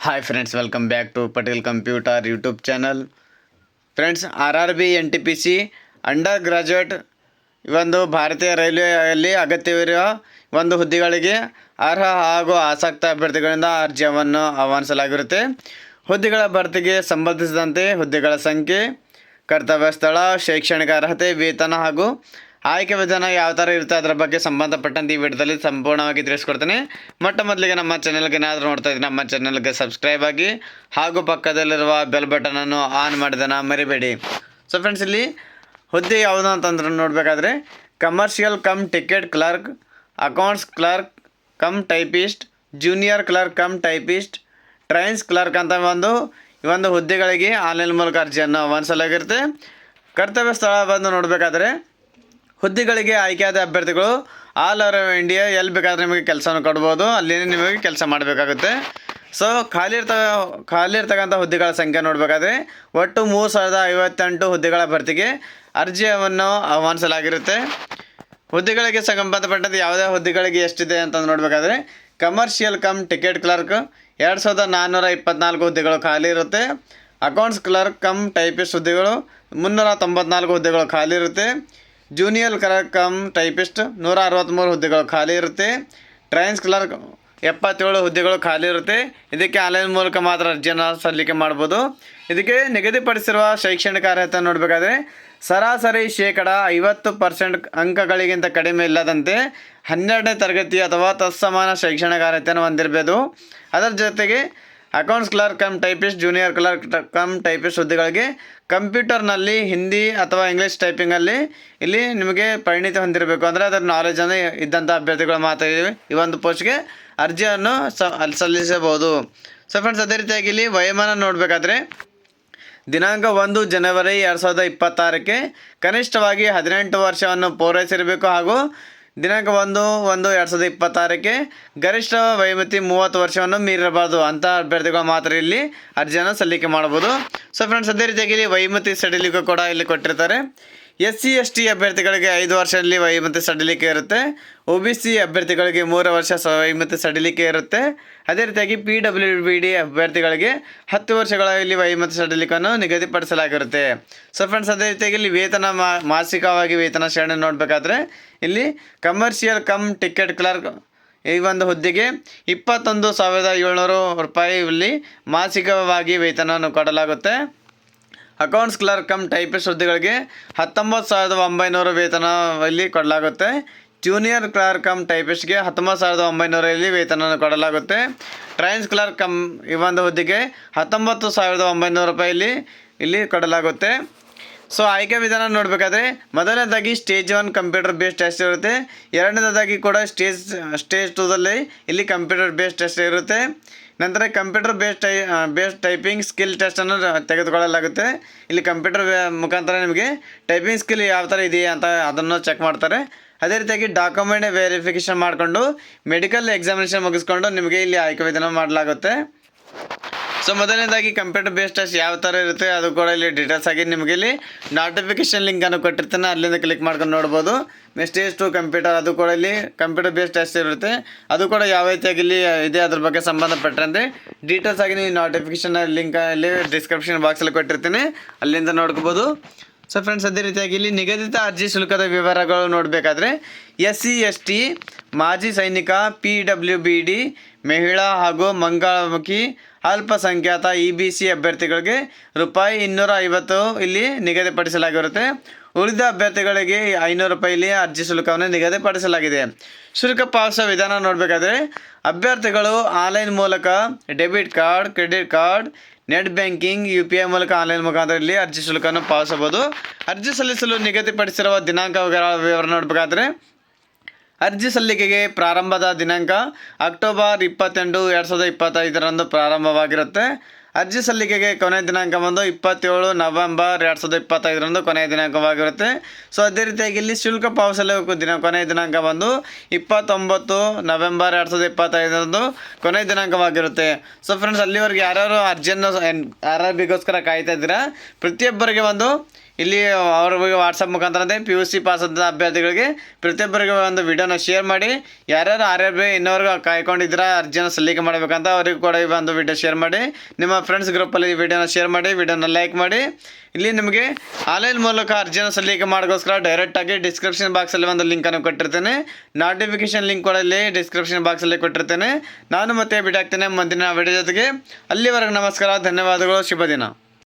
Hi friends, welcome back to Patel computer YouTube channel. Friends, RRB NTPC undergraduate ಒಂದು ಭಾರತೀಯ ರೈಲ್ವೆಯಲ್ಲಿ ಅಗತ್ಯವಿರುವ ಒಂದು ಹುದ್ದೆಗಳಿಗೆ ಅರ್ಹ ಹಾಗೂ ಆಸಕ್ತ ಅಭ್ಯರ್ಥಿಗಳಿಂದ ಅರ್ಜಿಯನ್ನು ಆಹ್ವಾನಿಸಲಾಗಿರುತ್ತೆ. ಹುದ್ದೆಗಳ ಭರ್ತಿಗೆ ಸಂಬಂಧಿಸಿದಂತೆ ಹುದ್ದೆಗಳ ಸಂಖ್ಯೆ, ಕರ್ತವ್ಯ ಸ್ಥಳ, ಶೈಕ್ಷಣಿಕ ಅರ್ಹತೆ, ವೇತನ ಹಾಗೂ ಆಯ್ಕೆ ವಿಧಾನ ಯಾವ ಥರ ಇರುತ್ತೆ ಅದರ ಬಗ್ಗೆ ಸಂಬಂಧಪಟ್ಟಂತೆ ಈ ವಿಡಿಯೋದಲ್ಲಿ ಸಂಪೂರ್ಣವಾಗಿ ತಿಳಿಸ್ಕೊಡ್ತೇನೆ. ಮೊದಲಿಗೆ ನಮ್ಮ ಚಾನಲ್ಗೆ ಏನಾದರೂ ನೋಡ್ತಾ ಇದ್ದೀನಿ ನಮ್ಮ ಚಾನಲ್ಗೆ ಸಬ್ಸ್ಕ್ರೈಬ್ ಆಗಿ ಹಾಗೂ ಪಕ್ಕದಲ್ಲಿರುವ ಬೆಲ್ ಬಟನನ್ನು ಆನ್ ಮಾಡಿದನ ಮರಿಬೇಡಿ. ಸೊ ಫ್ರೆಂಡ್ಸ್, ಇಲ್ಲಿ ಹುದ್ದೆ ಯಾವುದು ಅಂತಂದ್ರೆ ನೋಡಬೇಕಾದ್ರೆ commercial come ticket clerk, accounts clerk come typist, junior clerk come typist, trains clerk ಅಂತ ಈ ಒಂದು ಹುದ್ದೆಗಳಿಗೆ ಆನ್ಲೈನ್ ಮೂಲಕ ಅರ್ಜಿಯನ್ನು ಆಹ್ವಾನಿಸಲಾಗಿರುತ್ತೆ. ಕರ್ತವ್ಯ ಸ್ಥಳ ಬಂದು ನೋಡಬೇಕಾದ್ರೆ ಹುದ್ದೆಗಳಿಗೆ ಆಯ್ಕೆಯಾದ ಅಭ್ಯರ್ಥಿಗಳು ಆಲ್ ಓವರ್ ಇಂಡಿಯಾ ಎಲ್ಲಿ ಬೇಕಾದರೆ ನಿಮಗೆ ಕೆಲಸವನ್ನು ಕೊಡ್ಬೋದು, ಅಲ್ಲಿನೇ ನಿಮಗೆ ಕೆಲಸ ಮಾಡಬೇಕಾಗುತ್ತೆ. ಸೊ ಖಾಲಿ ಇರ್ತಕ್ಕಂಥ ಹುದ್ದೆಗಳ ಸಂಖ್ಯೆ ನೋಡಬೇಕಾದ್ರೆ ಒಟ್ಟು 3058 ಹುದ್ದೆಗಳ ಭರ್ತಿಗೆ ಅರ್ಜಿಯನ್ನು ಆಹ್ವಾನಿಸಲಾಗಿರುತ್ತೆ. ಹುದ್ದೆಗಳಿಗೆ ಸಂಬಂಧಪಟ್ಟಂತೆ ಯಾವುದೇ ಹುದ್ದೆಗಳಿಗೆ ಎಷ್ಟಿದೆ ಅಂತ ನೋಡಬೇಕಾದ್ರೆ ಕಮರ್ಷಿಯಲ್ ಕಮ್ ಟಿಕೆಟ್ ಕ್ಲರ್ಕ್ 2424 ಹುದ್ದೆಗಳು ಖಾಲಿ ಇರುತ್ತೆ. ಅಕೌಂಟ್ಸ್ ಕ್ಲರ್ಕ್ ಕಮ್ ಟೈಪಿಸ್ಟ್ ಹುದ್ದೆಗಳು 394 ಹುದ್ದೆಗಳು ಖಾಲಿ ಇರುತ್ತೆ. ಜೂನಿಯರ್ ಕ್ಲರ್ಕ್ ಕಮ್ ಟೈಪಿಸ್ಟ್ 163 ಹುದ್ದೆಗಳು ಖಾಲಿ ಇರುತ್ತೆ. ಟ್ರೈನ್ಸ್ ಕ್ಲರ್ಕ್ 77 ಹುದ್ದೆಗಳು ಖಾಲಿ ಇರುತ್ತೆ. ಇದಕ್ಕೆ ಆನ್ಲೈನ್ ಮೂಲಕ ಮಾತ್ರ ಅರ್ಜಿಯನ್ನು ಸಲ್ಲಿಕೆ ಮಾಡ್ಬೋದು. ಇದಕ್ಕೆ ನಿಗದಿಪಡಿಸಿರುವ ಶೈಕ್ಷಣಿಕ ಅರ್ಹತೆ ನೋಡಬೇಕಾದ್ರೆ ಸರಾಸರಿ 50% ಅಂಕಗಳಿಗಿಂತ ಕಡಿಮೆ ಇಲ್ಲದಂತೆ 12ನೇ ತರಗತಿ ಅಥವಾ ತತ್ಸಮಾನ ಶೈಕ್ಷಣಿಕ ಅರ್ಹತೆಯನ್ನು ಹೊಂದಿರಬೇಕು. ಅದರ ಜೊತೆಗೆ accounts clerk come typist, junior clerk come typist ಹುದ್ದೆಗಳಿಗೆ ಕಂಪ್ಯೂಟರ್ನಲ್ಲಿ ಹಿಂದಿ ಅಥವಾ ಇಂಗ್ಲೀಷ್ ಟೈಪಿಂಗಲ್ಲಿ ಇಲ್ಲಿ ನಿಮಗೆ ಪರಿಣಿತಿ ಹೊಂದಿರಬೇಕು. ಅಂದರೆ ಅದರ ನಾಲೆಜನ್ನು ಇದ್ದಂಥ ಅಭ್ಯರ್ಥಿಗಳು ಮಾತ್ರ ಈ ಒಂದು ಪೋಸ್ಟ್ಗೆ ಅರ್ಜಿಯನ್ನು ಸಲ್ಲಿಸಬಹುದು. ಸೊ ಫ್ರೆಂಡ್ಸ್, ಅದೇ ರೀತಿಯಾಗಿ ಇಲ್ಲಿ ವಯೋಮಾನ ನೋಡಬೇಕಾದ್ರೆ ದಿನಾಂಕ 1 ಜನವರಿ 2026ಕ್ಕೆ ಕನಿಷ್ಠವಾಗಿ 18 ವರ್ಷವನ್ನು ಪೂರೈಸಿರಬೇಕು ಹಾಗೂ ದಿನಾಂಕ 1/1/2026ಕ್ಕೆ ಗರಿಷ್ಠ ವಯೋಮಿತಿ 30 ವರ್ಷವನ್ನು ಮೀರಿರಬಾರ್ದು ಅಂತ ಅಭ್ಯರ್ಥಿಗಳು ಮಾತ್ರ ಇಲ್ಲಿ ಅರ್ಜಿಯನ್ನು ಸಲ್ಲಿಕೆ ಮಾಡ್ಬೋದು. ಸೊ ಫ್ರೆಂಡ್ಸ್, ಅದೇ ರೀತಿಯಾಗಿ ಇಲ್ಲಿ ವಯೋಮಿತಿ ಸಡಿಲಿಕೆ ಕೂಡ ಇಲ್ಲಿ ಕೊಟ್ಟಿರ್ತಾರೆ. SC/ST ಅಭ್ಯರ್ಥಿಗಳಿಗೆ 5 ವರ್ಷದಲ್ಲಿ ವಯೋಮಿತಿ ಸಡಿಲಿಕೆ ಇರುತ್ತೆ. OBC ಅಭ್ಯರ್ಥಿಗಳಿಗೆ 3 ವರ್ಷ ವಯೋಮಿತಿ ಸಡಿಲಿಕೆ ಇರುತ್ತೆ. ಅದೇ ರೀತಿಯಾಗಿ PWD ಅಭ್ಯರ್ಥಿಗಳಿಗೆ 10 ವರ್ಷಗಳ ಇಲ್ಲಿ ವಯೋಮಿತಿ ಸಡಿಲಿಕೆಯನ್ನು ನಿಗದಿಪಡಿಸಲಾಗಿರುತ್ತೆ. ಸೊ ಫ್ರೆಂಡ್ಸ್, ಅದೇ ರೀತಿಯಾಗಿ ಇಲ್ಲಿ ವೇತನ ಮಾಸಿಕವಾಗಿ ವೇತನ ಶ್ರೇಣಿ ನೋಡಬೇಕಾದ್ರೆ ಇಲ್ಲಿ ಕಮರ್ಷಿಯಲ್ ಕಮ್ ಟಿಕೆಟ್ ಕ್ಲರ್ಕ್ ಈ ಒಂದು ಹುದ್ದೆಗೆ 21,700 ರೂಪಾಯಿ ಇಲ್ಲಿ ಮಾಸಿಕವಾಗಿ ವೇತನವನ್ನು ಕೊಡಲಾಗುತ್ತೆ. ಅಕೌಂಟ್ಸ್ ಕ್ಲರ್ಕ್ ಕಮ್ ಟೈಪಿಸ್ಟ್ ಹುದ್ದೆಗಳಿಗೆ 19,900 ವೇತನ ಇಲ್ಲಿ ಕೊಡಲಾಗುತ್ತೆ. ಜೂನಿಯರ್ ಕ್ಲರ್ಕ್ ಕಮ್ ಟೈಪಿಸ್ಟ್ಗೆ 19,900 ಇಲ್ಲಿ ವೇತನವನ್ನು ಕೊಡಲಾಗುತ್ತೆ. ಟ್ರೈನ್ಸ್ ಕ್ಲರ್ಕ್ ಕಮ್ ಈ ಒಂದು ಹುದ್ದೆಗೆ 19,900 ರೂಪಾಯಿ ಇಲ್ಲಿ ಕೊಡಲಾಗುತ್ತೆ. ಸೊ ಆಯ್ಕೆ ವಿಧಾನ ನೋಡಬೇಕಾದ್ರೆ ಮೊದಲನೇದಾಗಿ ಸ್ಟೇಜ್ 1 ಕಂಪ್ಯೂಟರ್ ಬೇಸ್ಡ್ ಟೆಸ್ಟ್ ಇರುತ್ತೆ. ಎರಡನೇದಾಗಿ ಕೂಡ ಸ್ಟೇಜ್ 2ದಲ್ಲಿ ಇಲ್ಲಿ ಕಂಪ್ಯೂಟರ್ ಬೇಸ್ಡ್ ಟೆಸ್ಟ್ ಇರುತ್ತೆ. ನಂತರ ಕಂಪ್ಯೂಟರ್ ಬೇಸ್ಡ್ ಟೈಪಿಂಗ್ ಸ್ಕಿಲ್ ಟೆಸ್ಟನ್ನು ತೆಗೆದುಕೊಳ್ಳಲಾಗುತ್ತೆ. ಇಲ್ಲಿ ಕಂಪ್ಯೂಟರ್ ಮುಖಾಂತರ ನಿಮಗೆ ಟೈಪಿಂಗ್ ಸ್ಕಿಲ್ ಯಾವ ಥರ ಇದೆಯಾ ಅಂತ ಅದನ್ನು ಚೆಕ್ ಮಾಡ್ತಾರೆ. ಅದೇ ರೀತಿಯಾಗಿ ಡಾಕ್ಯುಮೆಂಟ್ ವೆರಿಫಿಕೇಷನ್ ಮಾಡಿಕೊಂಡು ಮೆಡಿಕಲ್ ಎಕ್ಸಾಮಿನೇಷನ್ ಮುಗಿಸ್ಕೊಂಡು ನಿಮಗೆ ಇಲ್ಲಿ ಆಯ್ಕೆ ವಿಧಾನ ಮಾಡಲಾಗುತ್ತೆ. ಸೊ ಮೊದಲನೇದಾಗಿ ಕಂಪ್ಯೂಟರ್ ಬೇಸ್ಡ್ ಟೆಸ್ಟ್ ಯಾವ ಥರ ಇರುತ್ತೆ ಅದು ಕೂಡ ಇಲ್ಲಿ ಡೀಟೇಲ್ಸ್ ಆಗಿ ನಿಮಗೆ ಇಲ್ಲಿ ನೋಟಿಫಿಕೇಷನ್ ಲಿಂಕನ್ನು ಕೊಟ್ಟಿರ್ತಾನೆ, ಅಲ್ಲಿಂದ ಕ್ಲಿಕ್ ಮಾಡ್ಕೊಂಡು ನೋಡ್ಬೋದು. ಸ್ಟೇಜ್ 2 ಕಂಪ್ಯೂಟರ್ ಅದು ಕೂಡ ಇಲ್ಲಿ ಕಂಪ್ಯೂಟರ್ ಬೇಸ್ಡ್ ಟೆಸ್ಟ್ ಇರುತ್ತೆ. ಅದು ಕೂಡ ಯಾವ ರೀತಿಯಾಗಿ ಇಲ್ಲಿ ಇದೆ ಅದ್ರ ಬಗ್ಗೆ ಸಂಬಂಧಪಟ್ಟಂತೆ ಡೀಟೇಲ್ಸ್ ಆಗಿ ನೀವು ನೋಟಿಫಿಕೇಷನ್ ಲಿಂಕ್ ಇಲ್ಲಿ ಡಿಸ್ಕ್ರಿಪ್ಷನ್ ಬಾಕ್ಸಲ್ಲಿ ಕೊಟ್ಟಿರ್ತೀನಿ, ಅಲ್ಲಿಂದ ನೋಡ್ಕೋಬೋದು. ಸೊ ಫ್ರೆಂಡ್ಸ್, ಅದೇ ರೀತಿಯಾಗಿ ಇಲ್ಲಿ ನಿಗದಿತ ಅರ್ಜಿ ಶುಲ್ಕದ ವಿವರಗಳು ನೋಡಬೇಕಾದ್ರೆ SC/ST ಮಾಜಿ ಸೈನಿಕ, PWBD ಮಹಿಳಾ ಹಾಗೂ ಮಂಗಳಮುಖಿ ಅಲ್ಪಸಂಖ್ಯಾತ EBC ಅಭ್ಯರ್ಥಿಗಳಿಗೆ ₹250 ಇಲ್ಲಿ ನಿಗದಿಪಡಿಸಲಾಗಿರುತ್ತೆ. ಉಳಿದ ಅಭ್ಯರ್ಥಿಗಳಿಗೆ 500 ರೂಪಾಯಿ ಇಲ್ಲಿ ಅರ್ಜಿ ಶುಲ್ಕವನ್ನು ನಿಗದಿಪಡಿಸಲಾಗಿದೆ. ಶುಲ್ಕ ಪಾವತಿಸುವ ವಿಧಾನ ನೋಡಬೇಕಾದ್ರೆ ಅಭ್ಯರ್ಥಿಗಳು ಆನ್ಲೈನ್ ಮೂಲಕ debit card, credit card, net banking, UPI ಮೂಲಕ ಆನ್ಲೈನ್ ಮುಖಾಂತರ ಇಲ್ಲಿ ಅರ್ಜಿ ಶುಲ್ಕವನ್ನು ಪಾವತಿಸಬಹುದು. ಅರ್ಜಿ ಸಲ್ಲಿಸಲು ನಿಗದಿಪಡಿಸಿರುವ ದಿನಾಂಕ ವಿವರ ನೋಡಬೇಕಾದ್ರೆ ಅರ್ಜಿ ಸಲ್ಲಿಕೆಗೆ ಪ್ರಾರಂಭದ ದಿನಾಂಕ ಅಕ್ಟೋಬರ್ 22, 2025 ಪ್ರಾರಂಭವಾಗಿರುತ್ತೆ. ಅರ್ಜಿ ಸಲ್ಲಿಕೆಗೆ ಕೊನೆಯ ದಿನಾಂಕ ಬಂದು 27 ನವೆಂಬರ್ 2025 ಕೊನೆಯ ದಿನಾಂಕವಾಗಿರುತ್ತೆ. ಸೊ ಅದೇ ರೀತಿಯಾಗಿ ಇಲ್ಲಿ ಶುಲ್ಕ ಪಾವತಿಸಲು ಕೊನೆಯ ದಿನಾಂಕ ಬಂದು 29 ನವೆಂಬರ್ 2025 ಕೊನೆಯ ದಿನಾಂಕವಾಗಿರುತ್ತೆ. ಸೊ ಫ್ರೆಂಡ್ಸ್, ಅಲ್ಲಿವರೆಗೆ ಯಾರ್ಯಾರು ಅರ್ಜಿಯನ್ನು RRBಗೋಸ್ಕರ ಕಾಯ್ತಾ ಇದ್ದೀರಾ, ಪ್ರತಿಯೊಬ್ಬರಿಗೆ ಒಂದು ಇಲ್ಲಿ ಅವ್ರಿಗೆ ವಾಟ್ಸಪ್ ಮುಖಾಂತರ PUC ಪಾಸ್ ಆದ ಅಭ್ಯರ್ಥಿಗಳಿಗೆ ಪ್ರತಿಯೊಬ್ಬರಿಗೆ ಒಂದು ವಿಡಿಯೋನ ಶೇರ್ ಮಾಡಿ. ಯಾರ್ಯಾರು RRB ಇನ್ನವರೆಗೂ ಕಾಯ್ಕೊಂಡಿದ್ದೀರಾ ಅರ್ಜಿಯನ್ನು ಸಲ್ಲಿಕೆ ಮಾಡಬೇಕಂತ ಅವರಿಗೂ ಕೂಡ ಈ ಒಂದು ವಿಡಿಯೋ ಶೇರ್ ಮಾಡಿ. ನಿಮ್ಮ ಫ್ರೆಂಡ್ಸ್ ಗ್ರೂಪಲ್ಲಿ ಈ ವಿಡಿಯೋನ ಶೇರ್ ಮಾಡಿ, ವಿಡಿಯೋನ ಲೈಕ್ ಮಾಡಿ. ಇಲ್ಲಿ ನಿಮಗೆ ಆನ್ಲೈನ್ ಮೂಲಕ ಅರ್ಜಿಯನ್ನು ಸಲ್ಲಿಕೆ ಮಾಡೋಕ್ಕೋಸ್ಕರ ಡೈರೆಕ್ಟಾಗಿ ಡಿಸ್ಕ್ರಿಪ್ಷನ್ ಬಾಕ್ಸಲ್ಲಿ ಒಂದು ಲಿಂಕನ್ನು ಕೊಟ್ಟಿರ್ತೇನೆ. ನೋಟಿಫಿಕೇಶನ್ ಲಿಂಕ್ ಕೂಡ ಇಲ್ಲಿ ಡಿಸ್ಕ್ರಿಪ್ಷನ್ ಬಾಕ್ಸಲ್ಲಿ ಕೊಟ್ಟಿರ್ತೇನೆ. ನಾನು ಮತ್ತೆ ಭೇಟಿ ಆಗ್ತೇನೆ ಮುಂದಿನ ವಿಡಿಯೋ ಜೊತೆಗೆ. ಅಲ್ಲಿವರೆಗೆ ನಮಸ್ಕಾರ, ಧನ್ಯವಾದಗಳು, ಶುಭ ದಿನ.